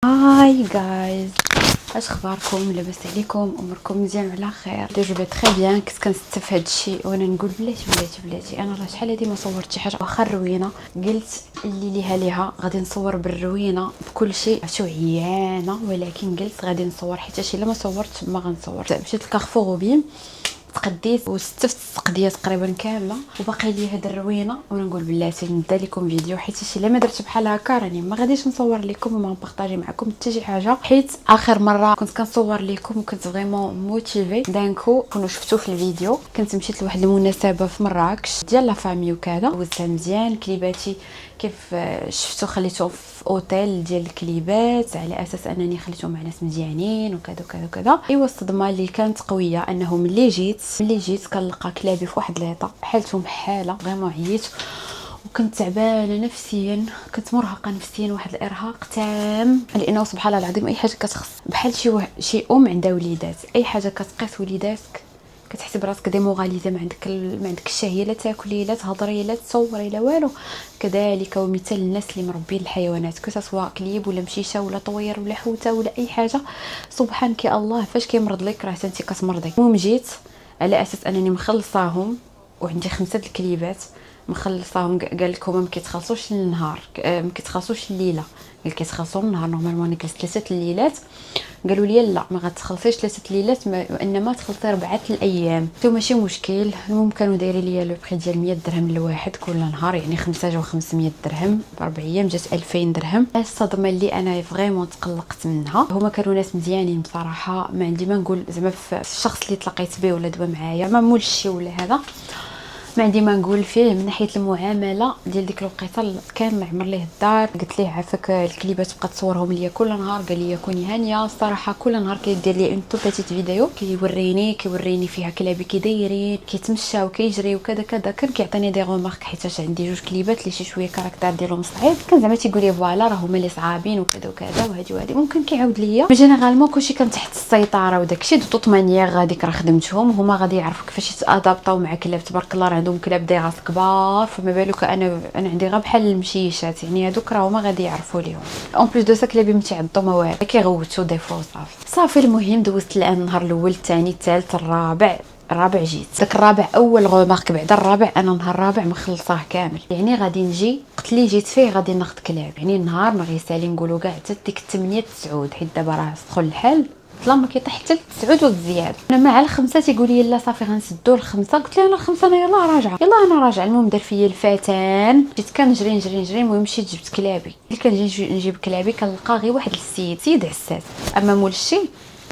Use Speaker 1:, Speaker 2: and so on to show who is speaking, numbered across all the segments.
Speaker 1: هاي جايز، اش اخباركم؟ لاباس عليكم؟ اموركم مزيان وعلى خير؟ جو بي تري بيان. كنت كنستف هذا الشيء وانا نقول بلاتي انا راه شحال هادي ما صورت شي حاجه واخا الروينه. قلت اللي ليها غادي نصور بالروينه بكل شيء. شو عيانه، ولكن قلت غادي نصور حيت الا ما صورتش ما غنصور. مشيت لكارفور غوبيم، تقديت واستفت السقديه تقريبا كامله وباقي لي هاد الروينه، وانا نقول بلاتي ندير لكم فيديو حيت الا ما درتش بحال هكا راني ما غاديش نصور لكم وما نبارطاجي معكم حتى شي حاجه. حيت اخر مره كنت كنصور لكم وكنت فريمون موتيفي دانكو كونوا شفتوا في الفيديو. كنت مشيت لواحد المناسبه في مراكش ديال لا فامي وكذا، دوزتها مزيان. كليباتي كيف شفتوا خليتهم في اوتيل ديال الكليبات على اساس انني خليتهم مع ناس مزيانين وكذا وكذا وكذا. ايوا الصدمه اللي كانت قويه انه ملي جيت كنلقى كلابي في واحد ليطا حالتهم حاله فريمون. عييت وكنت تعبانه نفسيا، كنت مرهقه نفسيا، واحد الارهاق تام. لانه سبحان الله العظيم اي حاجه كتخص بحال شي ام عندها وليدات، اي حاجه كتقيس وليداتك كتحسب راسك ديموراليزي، ما عندك الشهيه لا تاكلي لا تهضري لا تصوري لا والو. كذلك ومثال الناس اللي مربين الحيوانات، كسوا كليب ولا مشيشه ولا طوير ولا حوته ولا اي حاجه، سبحانك يا الله فاش كيمرض لك راه انت كتمرضي. المهم جيت على اساس انني مخلصاهم وعندي 5 الكليبات مخلصاهم. قال لك هما ما كيتخلصوش النهار، ما كيتخلصوش الليله، قال كيتخلصوا النهار. نورمالمون انا جلست 3 الليلات، قالوا لي لا ما غتخلصيش 3 الليلات وانما تخلصي 4 الايام. تو ماشي مشكل. المهم كانوا دايرين لي لو بري ديال 100 درهم للواحد كل نهار، يعني 5 جاو 500 درهم ب 4 ايام جات 2000 درهم. الصدمه اللي انا فريمون تقلقت منها، هما كانوا ناس مزيانين بصراحه، ما عندي ما نقول زعما في الشخص اللي تلاقيت به ولا دابا معايا ما مولش شي ولا هذا، ما عندي ما نقول فيه من ناحيه المعامله ديال ديك الوقيته. كان معمر ليه الدار، قلت ليه عافاك الكليبات تبقى تصورهم ليا كل نهار. قال لي كوني هانيه الصراحه كل نهار كيدير لي اون تو بيتيت فيديو كيوريني فيها كلابي كي دايرين كيتمشى وكيجري وكذا كذا. كان كيعطيني دي رومارك حيتاش عندي 2 كليبات اللي شي شويه كاركتر ديالهم صعيب. كان زعما تيقول لي فوالا راه هما اللي صعابين وكذا وكذا وهادي ممكن كيعاود ليا جينيرالمون كلشي كان تحت السيطره وداكشي. دو طوط مانيير غاديك راه خدمتهم، هما غادي يعرفوا كيفاش يتادابطاو مع كلاب تبارك الله، عندهم كلاب دي غاس كبار. فما بالك انا عندي غير بحال المشيشات، يعني هذوك راه هما غادي يعرفوا ليهم. اون بليس دو سا كلابي ما تيعضوا ما والو، كيغوتوا دي فو صافي. المهم دوزت الان النهار الاول الثاني الثالث الرابع جيت. داك الرابع اول غومارك بعد الرابع انا نهار الرابع مخلصاه كامل، يعني غادي نجي وقت اللي جيت فيه غادي ناخذ كلاب. يعني النهار ما غيسالي نقولوا كاع حتى ديك 8 9 حيت دابا راه دخل الحال طلا ما كيطيح حتى 9 والزياده. انا مع الخمسه تيقول لي لا صافي غنسدو الخمسه. قلت له انا الخمسه انا يلا راجعه انا راجعه. المهم دار فيا الفتان، جيت كنجري نجري. المهم مشيت جبت كلابي. اللي كنجي نجيب كلابي كنلقى غير واحد السيد عساس، اما مول الشي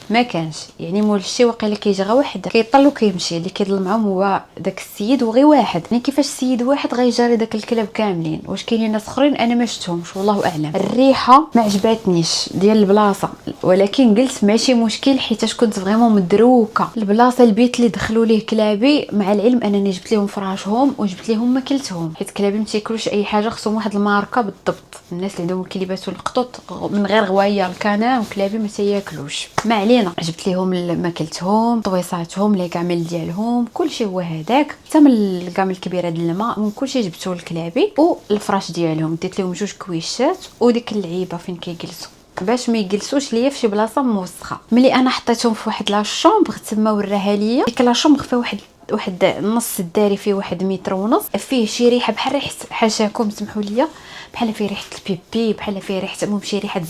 Speaker 1: ما كانش. يعني مول الشي واقيلا كيجي غير واحد كيطل وكيمشي، اللي كيضل معاهم هو داك السيد وغير واحد. يعني كيفاش السيد واحد غيجري داك الكلاب كاملين؟ واش كاينين ناس اخرين انا ما شفتهمش والله اعلم. الريحه ما عجباتنيش ديال البلاصه، ولكن قلت ماشي مشكل حيتاش كنت فريمون مدروكه. البلاصه البيت اللي دخلوا ليه كلابي، مع العلم انني جبت لهم فراشهم وجبت لهم ماكلتهم، حيت كلابي ما تياكلوش اي حاجه، خصهم واحد الماركه بالضبط. الناس اللي عندهم الكليبات والقطط من غير غوايه الكنان وكلابي ما تياكلوش. ما علينا، جبت لهم ماكلتهم طويصاتهم لي كامل ديالهم كلشي هو هذاك، حتى من الكامل الكبيره ديال الماء من كلشي جبتو لكلابي. والفراش ديالهم ديت لهم 2 كويشات وديك اللعيبه فين كيجلسوا باش ما يجلسوش ليا في شي بلاصه موسخه. ملي انا حطيتهم في واحد لا شومبر تما وراها ليا، ديك لا شومبر فيها واحد النص الداري فيه 1.5 متر، فيه شي ريحه بحال ريحه حاشاكم سمحوا لي، بحال فيه ريحه البيبي، بحال فيه ريحه المهم شي ريحه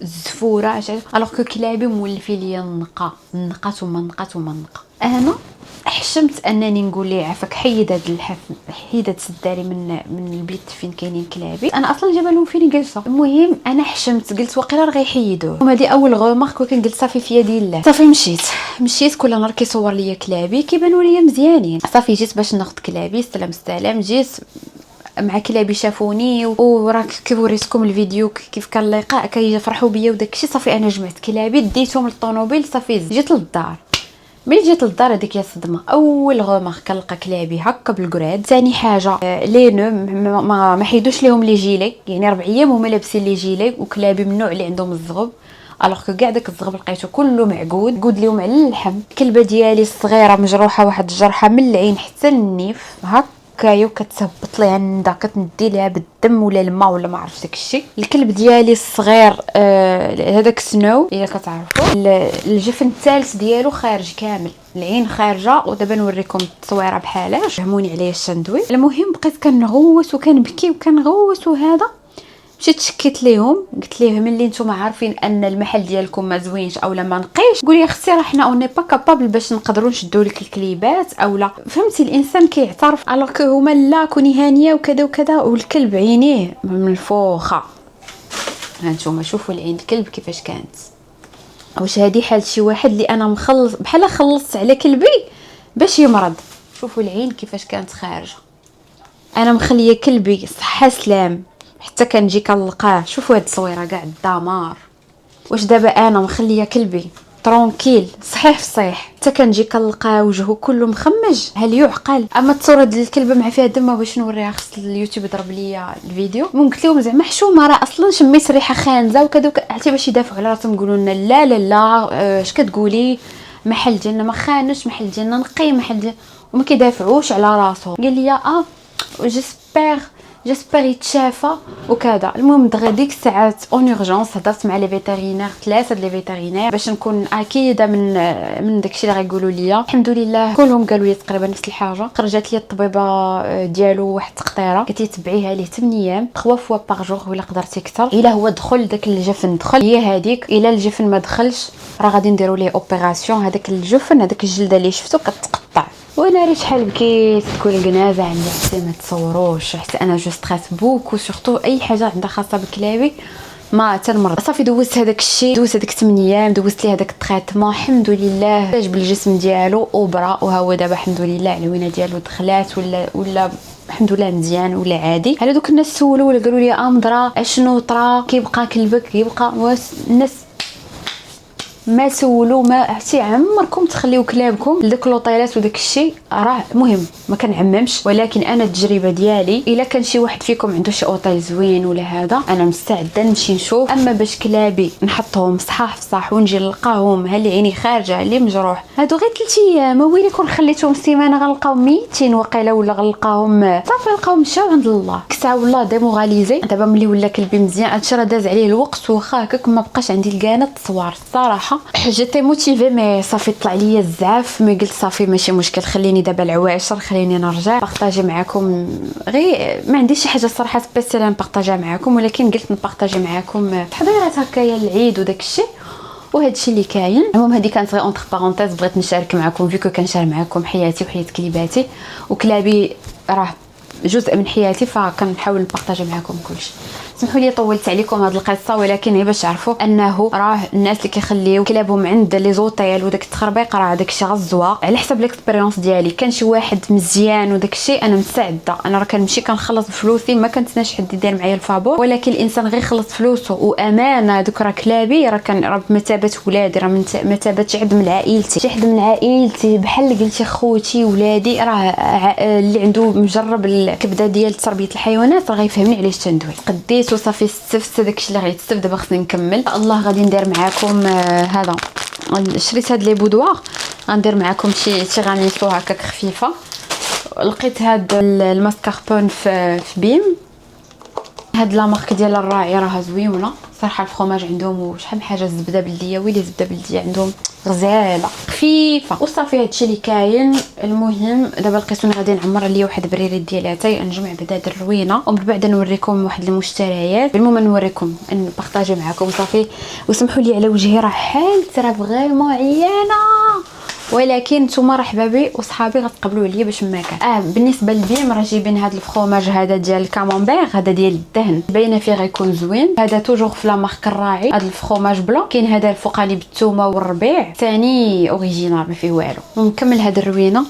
Speaker 1: الزفوره. الوغ كو كلابي مولفي ليا النقه ثم النقه. انا حشمت انني نقول ليه عافاك حيد هاد الحفن، حيد هاد الداري من البيت فين كاينين كلابي. انا اصلا جايبه لهم فين جالسه. المهم انا حشمت قلت واقيلا راه غيحيدوه. هادي اول غومارك، ولكن قلت صافي في يدي الله. صافي مشيت كل نهار كيصور ليا كلابي كيبانوا ليا مزيانين. صافي جيت باش ناخذ كلابي، سلام جيت مع كلابي شافوني وراك كيف وريتكم الفيديو كيف كان اللقاء كيفرحوا بيا وداكشي. صافي انا جمعت كلابي ديتهم للطوموبيل، صافي جيت للدار. ملي جيت للدار هذيك هي الصدمه. اول غومارك كنلقى كلابي هكا بالكراد. ثاني حاجه لي نو ما حيدوش ليهم لي جيلي، يعني 4 ايام هما لابسين لي جيلي، وكلابي من النوع اللي عندهم الزغب. الوغ كو كاع داك الزغب لقيتو كله معقود ليهم على اللحم. الكلبه ديالي الصغيره مجروحه واحد الجرحه من العين حتى النيف هكا هكايا وكتهبط ليها عندها، كتندي ليها بالدم ولا الماء ولا ما عرفتش داكشي. الكلب ديالي الصغير هذاك سنو الا كتعرفوا، الجفن الثالث ديالو خارج كامل، العين خارجه. ودابا نوريكم التصويره بحالاش فهموني عليا الشندوي. المهم بقيت كنغوس وكنبكي وكنغوس، وهذا مشيت شكيت ليهم قلت ليهم ملي نتوما عارفين ان المحل ديالكم ما زوينش اولا ما نقيش، قولي يا اختي راه حنا اوني با كابابل باش نقدروا نشدوا لك الكليبات اولا فهمتي. الانسان كيعترف الوغ كو هما لا كوني هانيه وكذا وكذا. والكلب عينيه من الفوخه، هانتوما شوفوا العين الكلب كيفاش كانت. واش هذه حال شي واحد اللي انا مخلص بحال خلصت على كلبي باش يمرض؟ شوفوا العين كيفاش كانت خارجه. انا مخليه كلبي صحه سلام حتى كنجي كنلقاه. شوفوا هاد التصويره كاع الدمار. واش دابا انا مخليه كلبي ترونكيل صحيح فصيح حتى كنجي كنلقاه وجهه كله مخمج؟ هل يعقل؟ اما الصوره ديال الكلبه مع فيها دم باش نوريها خص اليوتيوب يضرب ليا الفيديو. قلت لهم زعما حشومه راه اصلا شميت ريحه خانزه وكذا حتى باش يدافعوا على راسهم يقولوا لنا لا لا لا اش كتقولي محل ديالنا ما خانش، محل ديالنا نقي، محل ديال وما كيدافعوش على راسهم. قال لي جيسبر يتشافى وكذا. المهم ديك الساعات اون اورجونس هضرت مع لي فيترينير، 3 لي فيترينير باش نكون اكيده من داكشي اللي غيقولوا لي. الحمد لله كلهم قالوا لي تقريبا نفس الحاجه. خرجت لي الطبيبه ديالو واحد التقطيره قالت لي تبعيها ليه 8 ايام 3 فوا باغ جور ولا قدرتي اكثر. الا هو دخل داك الجفن دخل هي هذيك، الا الجفن ما دخلش راه غادي نديروا ليه اوبيراسيون. هذاك الجفن هذاك الجلده اللي شفتو كتقطع. وانا ريت شحال بكيت كل الجنازه عندي حتى ما تصوروش، حتى انا جو ستريس بوكو سورتو اي حاجه عندها خاصه بكلابي ما تنمرض. صافي دوزت هذاك الشيء، دوزت هذيك 8 ايام، دوزت ليه هذاك التريتمون الحمد لله فاج بالجسم ديالو وبرا. وهو دابا الحمد لله العوينه ديالو دخلات ولا الحمد لله مزيان ولا عادي. على دوك الناس سولوا ولا قالوا لي مضرا اشنو طرا كيبقى كلبك كيبقى الناس ما سولوا ما عرفتي عمركم تخليو كلابكم لداك لوطيلات وداك الشيء راه مهم ما كنعممش. ولكن انا التجربه ديالي الا كان شي واحد فيكم عنده شي اوطيل زوين ولا هذا انا مستعده نمشي نشوف. اما باش كلابي نحطهم صحاح في صح ونجي نلقاهم ها اللي عيني خارجه اللي مجروح هادو غير 3 ايام ويلي كون خليتهم سيمانه غنلقاو ميتين وقيله ولا غنلقاهم صافي نلقاو مشاو عند الله. كسا والله ديموغاليزي. دابا ملي ولا كلبي مزيان هادشي راه داز عليه الوقت واخا هكاك ما بقاش عندي الكانه التصوير الصراحه. جيتي موتيفي مي صافي طلع ليا الزعف مي قلت صافي ماشي مشكل خليني دابا العواشر خليني نرجع بارطاجي معكم. غير ما عنديش شي حاجه صراحه سبيسيال نبارطاجيها معكم، ولكن قلت نبارطاجي معكم تحضيرات هكايا العيد وداك الشيء وهذا الشيء اللي كاين. المهم هذه كانت غير اونتر بارونتيز بغيت نشارك معكم فيكو كنشارك معكم حياتي وحياه كليباتي وكلابي راه جزء من حياتي فكنحاول نبارطاجي معكم كلشي. سمحوا لي طولت عليكم هذه القصه ولكن هي باش تعرفوا انه راه الناس اللي كيخليو كلابهم عند لي زوطيل وداك التخربيق راه داك الشيء غزواق على حسب ليكسبيريونس ديالي. كان شي واحد مزيان وداك الشيء انا مستعده، انا راه كنمشي كنخلص بفلوسي ما كنتناش حد يدير معايا الفابور، ولكن الانسان غير يخلص فلوسه وامانه. دوك راه كلابي راه كان بمثابه ولادي، راه مثابه شي حد من عائلتي، شي حد من عائلتي بحال قلتي خوتي ولادي. راه اللي عنده مجرب الكبده ديال تربيه الحيوانات راه غيفهمني علاش تندوي. قديت وصافي استفدت داكشي اللي غيتستف. دابا خصني نكمل الله. غادي ندير معكم هذا شريت هاد لي بودوار غندير معكم شي غانيسو هكاك خفيفه. لقيت هاد الماسكاربون في بيم. هاد لا مارك ديال الراعي راها زويونه صراحه. الفرomاج عندهم وشحال من حاجه الزبده بلديه ويلي الزبده بلديه عندهم غزاله خفيفه وصافي هادشي اللي كاين. المهم دابا لقيتوني غادي نعمر ليا واحد بريريت ديال اتاي نجمع بداد الروينه ومن بعد نوريكم واحد المشتريات. المهم نوريكم نبارطاجي معكم صافي. وسمحوا لي على وجهي راه حالت راه فريمون عيانه، ولكن نتوما راه حبابي وصحابي غتقبلوا عليا باش ما كان. بالنسبه للبيم راه جايبين هذا الفرomاج هذا ديال الكامامبير هذا ديال الدهن باينه فيه غيكون زوين. هذا توجور في لا مارك الراعي. هذا الفرomاج بلون. كاين هذا الفوقاني بالثومه والربيع ثاني اوريجينال ما فيه والو. ونكمل هذا الروينه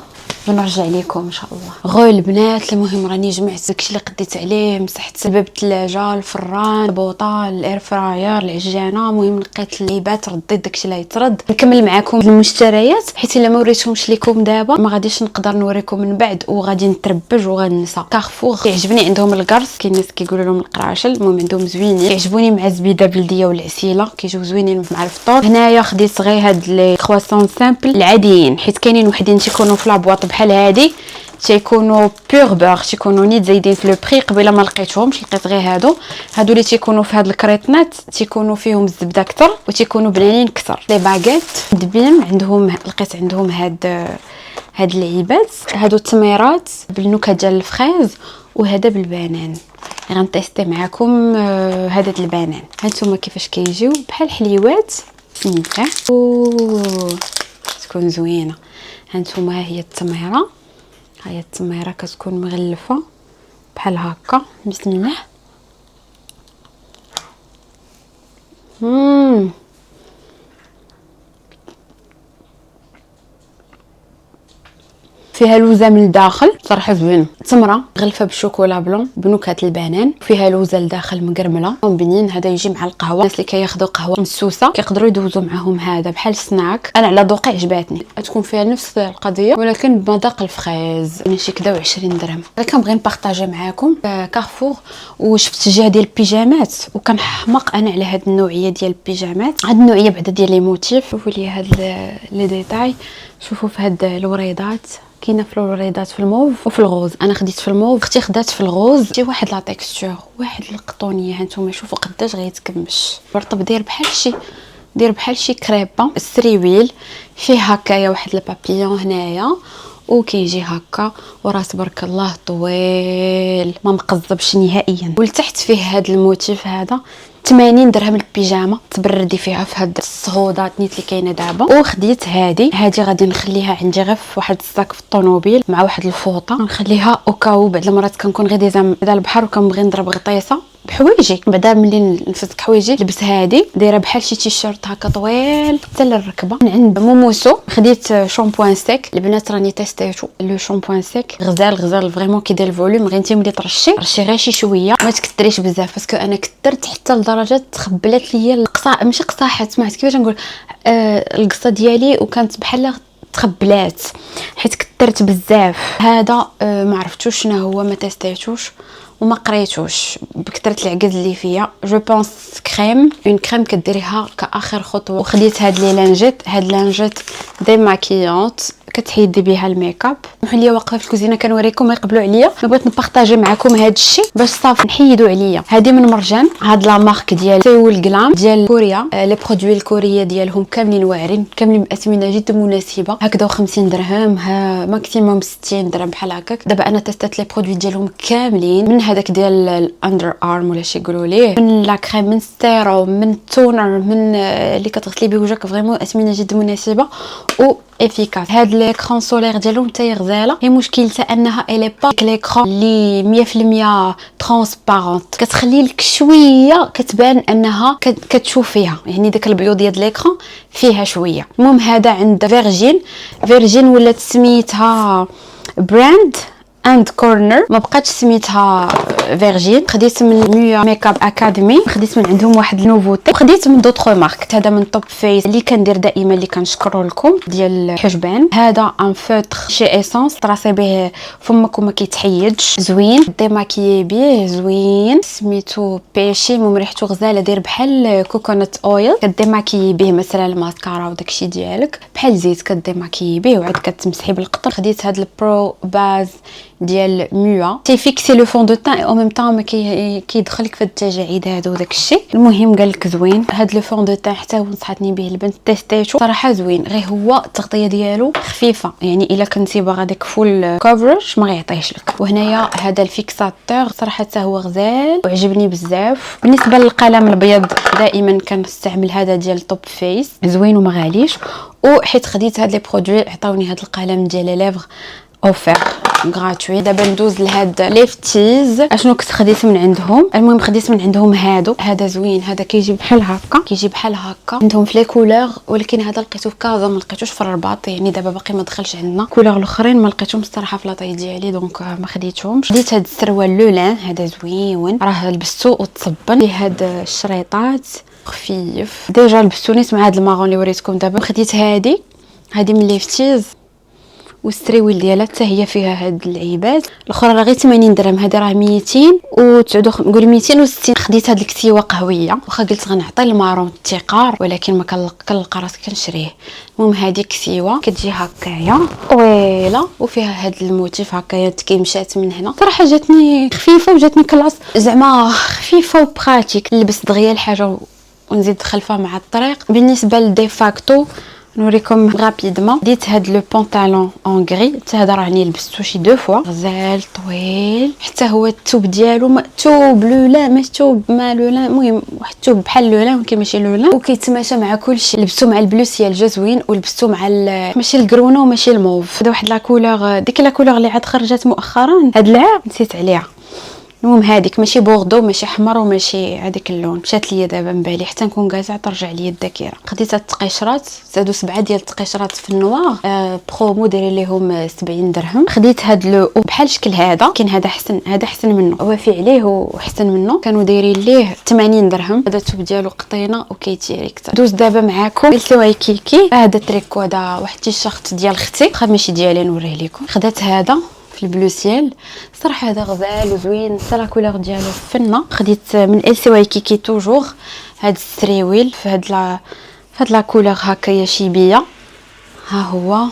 Speaker 1: ونرجع لكم ان شاء الله. غير البنات المهم راني جمعت داكشي اللي قديت عليه. مسحت الباب الثلاجه الفران البوطه الاير فراير العجانه. المهم لقيت الليبات رديت داكشي اللي يترد. نكمل معكم المشتريات حيت الا ما وريتهمش لكم دابا ما غاديش نقدر نوريكم من بعد وغادي نتربج وغنسى. كارفور كيعجبني عندهم الكرز. كاين الناس كيقولوا لهم القراشل. المهم عندهم زوينين كيعجبوني مع الزبيده بلديه والعسيله كيجيو زوينين مع الفطور. هنايا خديت غير هاد لي كرواسون سامبل العاديين حيت كاينين وحدين تيكونوا في لابواط بحال هادي تيكونوا بيغ بوغ، تيكونوا نيت زايدين في لو بري. قبيله ما لقيتهمش، لقيت غير هادو اللي تيكونوا في هاد الكريطنات تيكونوا فيهم الزبده اكثر وتيكونوا بنانين اكثر. لي باغيت دبيم عندهم، لقيت عندهم هاد العيبات. هادو التميرات بالنكهه ديال الفريز وهذا بالبنان. غنتيستي معكم هذا البنان. هانتوما كيفاش كيجيو بحال حليوات سميتها تكون زوينه. هانتوما ها هي التميره، ها هي التميره كتكون مغلفه بحال هكا. بسم الله. فيها لوزه من الداخل صراحه زوينه. تمره غلفه بالشوكولا بلون بنكهه البنان، فيها لوزه لداخل مقرمله بنين. هذا يجي مع القهوه. الناس اللي كياخذوا قهوه مسوسه كيقدروا يدوزوا معاهم هذا بحال سناك. انا على ذوقي عجباتني. تكون فيها نفس القضيه ولكن بمذاق الفريز. يعني شي كدا 20 درهم. انا كنبغي نبارطاجي معاكم كارفور وشفت جهه ديال البيجامات وكنحماق انا على هاد النوعيه ديال البيجامات. هاد النوعيه بعدا ديال لي موتيف. شوفوا لي هاد لي ديتاي. شوفوا في هاد الوريضات، كاينه في الوريضات في الموف وفي الغوز. انا خديت في الموف، اختي خدات في الغوز. شي واحد لا تيكستور، واحد القطونيه. هانتوما شوفوا قداش غيتكمش. مرطب داير بحال شي كريبه السريويل. فيه هكايا واحد البابيون هنايا وكيجي هكا وراس بارك الله طويل ما مقزبش نهائيا. ولتحت فيه هذا الموتيف هذا 80 درهم البيجامه تبردي فيها في هاد الصهودات نيت اللي كاينه دابا. وخديت هادي غادي نخليها عندي غير في واحد الصاك في الطوموبيل مع واحد الفوطه نخليها اوكاو. بعض المرات كنكون غير ديزا البحر وكنبغي نضرب غطيسه بحوايجي. بعدا ملي نفسك حوايجي لبس هادي دايره بحال شي تيشيرت هكا طويل حتى للركبه. من عند موموسو خديت شامبوان سيك. البنات راني تيستيتو لو شامبوان سيك غزال فريمون كيدير الفوليوم. غير انت ملي ترشي غير شي شويه ما تكثريش بزاف باسكو انا كثرت حتى لدرجه تخبلات ليا القصا ماشي قصاحات ما عرفت كيفاش نقول القصه ديالي وكانت بحال تخبلات حيت كثرت بزاف. هذا ما عرفتوش شنو هو، ما تيستيتوش وما قريتوش بكثره العجز اللي فيا. جو بونس كريم اون كريم كديريها كاخر خطوه. وخديت هاد لي لانجيت دي ماكيونت كتحيدي بها الميك اب. سمحوا لي واقفه في الكوزينه كنوريكم ما يقبلوا عليا. بغيت نبارطاجي معكم هاد الشيء باش صافي نحيدوا عليا. هذه من مرجان، هاد لا مارك ديال سيول غلام ديال كوريا. لي برودوي الكوريه ديالهم كاملين واعرين، كاملين باثمنه جد مناسبه. هكذا 50 درهم ماكسيموم 60 درهم بحال هكاك. دابا انا تستات لي برودوي ديالهم كاملين، من هذاك ديال الاندر ارم ولا شي يقولوا ليه، من لا كريم، من ستيرو، من تونر، من اللي كتغسلي به وجهك. فريمون اثمنه جد مناسبه و افيكاس. هاد ليكران سولير ديالهم حتى غزاله. هي مشكلتها انها الي با ليكران اللي 100% ترانسبارونت كتخلي لك شويه كتبان انها كتشوف فيها، يعني داك البيوض ديال ليكران فيها شويه. المهم هذا عند فيرجين ولات سميتها براند اند كورنر، ما بقاتش سميتها فيرجين. خديت من ميا ميك اب اكاديمي، خديت من عندهم واحد النوفوتي، وخديت من دوطخ مارك. هذا من توب فيس اللي كندير دائما اللي كنشكروا لكم ديال الحجبان. هذا ان فوتر شي ايسونس تراسي به فمك وما كيتحيدش، زوين ديماكيي به زوين، سميتو بيشي. المهم ريحته غزاله، داير بحال كوكونات اويل كديماكيي به مثلا الماسكارا وداكشي ديالك بحال زيت كديماكيي به وعاد كتمسحي بالقطر. خديت هذا البرو باز ديال موا تيفيكسي لو فون دو تان او ميم طون ما كيدخلك في التجاعيد هذا وداك الشيء. المهم قال لك زوين هاد لو فون دو تان، حتى هو نصحتني به البنت تيستيتو صراحه زوين. غير هو التغطيه ديالو خفيفه، يعني الا كنتي باغا ديك فول كوفرج ما غيعطيهش لك. وهنايا هذا الفيكساتور صراحه حتى هو غزال وعجبني بزاف. بالنسبه للقلم الابيض دائما كنستعمل هذا ديال توب فيس، زوين وما غاليش. وحيت خديت هاد لي برودوي عطاوني هاد القلم ديال ليفغ اوفر غراتوي. دابا ندوز لهاد ليفتيز. اشنو كنت خديت من عندهم؟ المهم خديت من عندهم هذا زوين. هذا كيجي بحال هكا، عندهم في لي كولور، ولكن هذا لقيتو في كازا ما لقيتوش في الرباط، يعني دابا باقي ما دخلش عندنا. كولور الاخرين ما لقيتهمش الصراحه في لاطاي ديالي دونك ما خديتهمش. خديت هذا السروال لولان هذا زوين، راه لبستو وتصبن فيه هاد الشريطات خفيف. ديجا لبستو نيت مع هاد الماغون اللي وريتكم دابا. خديت هذه من ليفتيز والستريويل ديالها حتى هي فيها هاد اللعيبات. الاخرى راه غير 80 درهم، هذه راه 200 نقول 260. خديت هاد الكتيوه قهويه، واخا قلت غنعطي المارون التيقار ولكن ما كنلقى راسي كنشريه. المهم هذه كتيوه كتجي هكايا طويله وفيها هاد الموتيف هكايا كيمشات من هنا. صراحه جاتني خفيفه وجاتني كلاس، زعما خفيفه وبراتيك. لبست دغيا الحاجه ونزيد خلفها مع الطريق. بالنسبه للديفاكتو نوريكم غابيدمون. ديت هاد لو بونطالون اون غري، حتى هذا راني لبستو شي دو فوا. غزال طويل، حتى هو الثوب ديالو ثوب لولان، ماشي ثوب ما لولان، المهم واحد الثوب بحال لولان ولكن ماشي لولان، وكيتماشى مع كلشي. لبستو مع البلوسيال جا زوين، ولبستو مع ماشي الكرونه وماشي الموف، هذا واحد لا كولور، ديك لا كولور اللي عاد خرجت مؤخرا هاد العام نسيت عليها. المهم هذيك ماشي بوردو ماشي احمر وماشي هذيك اللون، مشات ليا دابا من بالي حتى نكون كاع ترجع ليا الذاكره. خديت هاد التقيشرات، زادو 7 ديال التقيشرات في النوار، برومو دايرين ليهم 70 درهم. خديت هاد لو بحال شكل هذا، كاين هذا احسن، هذا احسن منه، وافي عليه وحسن منه، كانوا دايرين ليه 80 درهم. هذا الثوب ديالو قطينه وكيتيري كثر. دوز دابا معاكم السواي كيكي. هذا تريكو، هذا واحد التيشيرت ديال اختي، واخا ماشي ديالي نوريه لكم. خدات هذا في البلوسيال، صراحه هذا غزال وزوين، حتى لا كولور ديالو فنه. خديت من ال سي واي كيكي توجور هاد الستريويل في هاد لا كولور هكايا شيبيه، ها هو.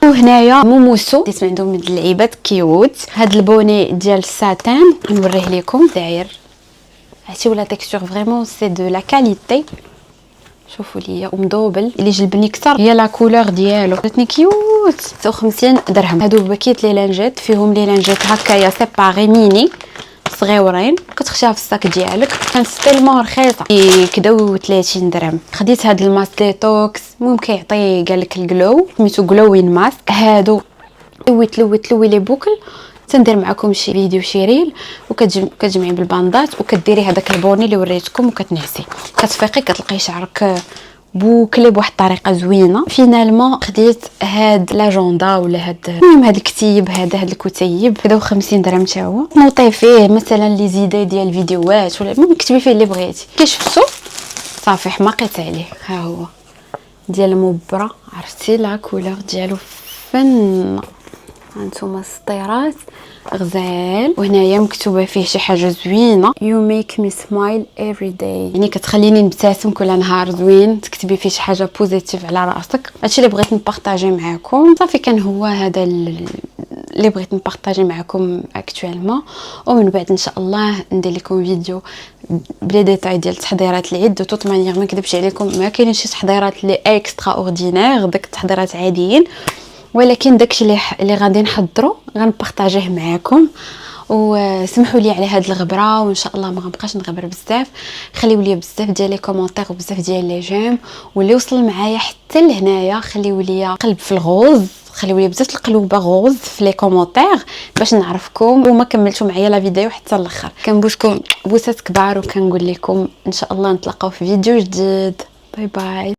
Speaker 1: وهنايا موموسو ديت من عندهم من اللعيبات كيوت. هاد البوني ديال الساتان نوريه لكم، داير عرفتي ولا تيكستور فريمون سي دو لا كاليتي. شوفوا ليا ومدوبل، اللي جلبني كثر هي لا كولور ديالو، جاتني كيوت. 56 درهم. هادو باكيت لي لانجات، فيهم لي لانجات هكايا سيباري ميني صغيورين، كتخشيها في الصاك ديالك، كانت تيلمون رخيصه كدا 30 درهم. خديت هاد الماسك ديتوكس، المهم كيعطي قالك الجلو، سميتو جلوين ماسك. هادو لوي لي بوكل. تندير معكم شي فيديو شي ريل، وكتجمعي بالباندات وكديري هذاك البوني اللي وريتكم وكتنعسي، كتفيقي كتلقاي شعرك بوكلي بواحد الطريقه زوينه. فينالمون خديت هاد لاجوندا ولا هاد المهم هاد الكتيب، هاد الكتيب هذا 50 درهم حتى هو. نوطي فيه مثلا لي زيدي ديال الفيديوهات ولا المهم كتبي فيه اللي بغيتي. كي شفتو صافي حماقيت عليه. ها هو ديال المبره، عرفتي لا كولور ديالو فن. هانتوما السطيرات غزال، وهنايا مكتوبه فيه شي حاجه زوينه، you make me smile every day، يعني كتخليني نبتسم كل نهار. زوين تكتبي فيه شي حاجه بوزيتيف على راسك. هادشي اللي بغيت نبارطاجي معكم. صافي كان هو هذا اللي بغيت نبارطاجي معكم اكطوالمون، ومن بعد ان شاء الله ندير لكم فيديو بلي ديتاي ديال التحضيرات العيد. دو توت مانيير ما نكذبش عليكم، ما كاينين شي تحضيرات لي اكسترا اوردينير، داك التحضيرات عاديين، ولكن داكشي اللي غادي نحضروا غنبارطاجيه معكم. وسمحوا لي على هاد الغبره، وان شاء الله ما غنبقاش نغبر بزاف. خليو لي بزاف ديال لي كومونتير وبزاف ديال لي جيم، واللي وصل معايا حتى لهنايا خليو لي قلب في الغوز، خليو لي بزاف القلوبه غوز في لي كومونتير باش نعرفكم، وما كملتوا معايا لا فيديو حتى الاخر. كنبوسكم بوسات كبار، وكنقول لكم ان شاء الله نتلاقاو في فيديو جديد. باي باي.